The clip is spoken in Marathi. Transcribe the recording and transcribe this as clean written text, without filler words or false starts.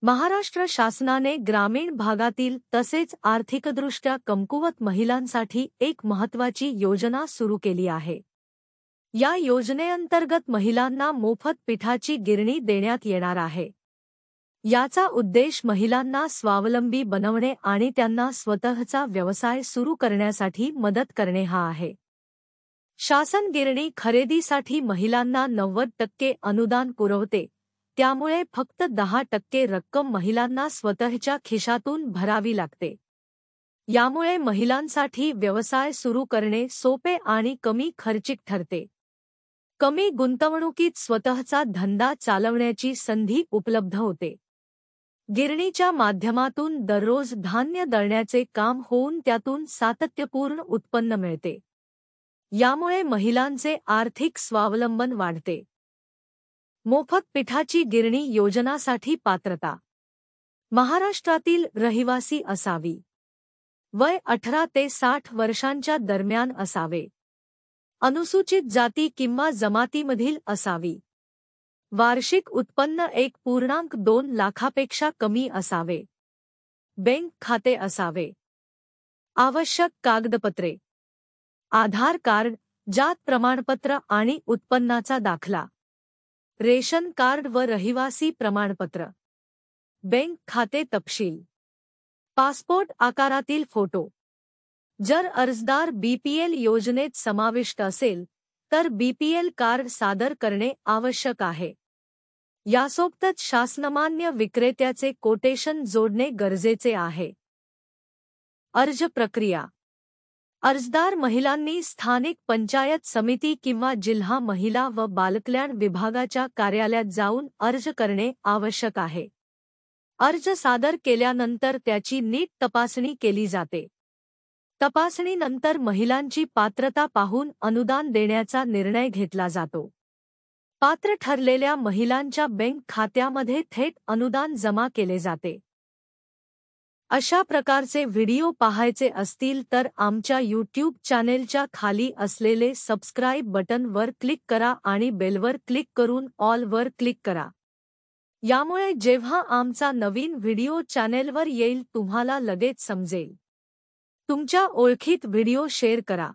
महाराष्ट्र शासनाने ग्रामीण भागातील तसेच आर्थिकदृष्ट्या कमकुवत महिलांसाठी एक महत्त्वाची योजना सुरू केली आहे। या योजनेअंतर्गत महिलांना मोफत पिठाची गिरणी देण्यात येणार आहे। याचा उद्देश महिलांना स्वावलंबी बनवणे आणि त्यांना स्वतःचा व्यवसाय सुरू करण्यासाठी मदत करणे हा आहे। शासन गिरणी खरेदीसाठी महिलांना 90% अनुदान पुरवते, त्यामुळे फक्त 10% रक्कम महिलांना स्वतःच्या खिशातून भरावी लागते। यामुळे महिलांसाठी व्यवसाय सुरू करणे सोपे आणि कमी खर्चिक ठरते। कमी गुंतवणुकीत स्वतःचा धंदा चालवण्याची संधी उपलब्ध होते। गिरणीच्या माध्यमातून दररोज धान्य दळण्याचे काम होऊन त्यातून सातत्यपूर्ण उत्पन्न मिळते। यामुळे महिलांचे आर्थिक स्वावलंबन वाढते। मोफत पिठाची गिरणी योजनासाठी पात्रता: महाराष्ट्रातील रहिवासी असावी। वय 18 ते 60 वर्षांच्या दरम्यान असावे। अनुसूचित जाती किंवा जमातीमधील असावी। वार्षिक उत्पन्न 1.2 लाखापेक्षा कमी असावे। बँक खाते असावे। आवश्यक कागदपत्रे: आधार कार्ड, जात प्रमाणपत्र आणि उत्पन्नाचा दाखला, रेशन कार्ड व रहिवासी प्रमाणपत्र, बँक खाते तपशील, पासपोर्ट आकारातील फोटो। जर अर्जदार बीपीएल योजनेत समाविष्ट असेल तर बीपीएल कार्ड सादर करणे आवश्यक आहे। यासोबतच शासनमान्य विक्रेत्याचे कोटेशन जोडणे गरजेचे आहे। अर्ज प्रक्रिया: अर्जदार महिलांनी स्थानिक पंचायत समिती किंवा जिल्हा महिला व बालकल्याण विभागाच्या कार्यालयात जाऊन अर्ज करणे आवश्यक आहे। अर्ज सादर केल्यानंतर त्याची नीट तपासणी केली जाते। तपासणीनंतर महिलांची पात्रता पाहून अनुदान देण्याचा निर्णय घेतला जातो। पात्र ठरलेल्या महिलांच्या बँक खात्यामध्ये थेट अनुदान जमा केले जाते। अशा प्रकारचे व्हिडिओ पाहायचे असतील तर आमच्या YouTube चॅनेलच्या खाली असलेले सबस्क्राईब बटन वर क्लिक करा आणि बेलवर क्लिक करून ऑल वर क्लिक करा। यामुळे जेव्हा आमचा नवीन व्हिडिओ चॅनेलवर येईल तुम्हाला लगेच समजेल। तुमच्या ओळखीत व्हिडिओ शेअर करा।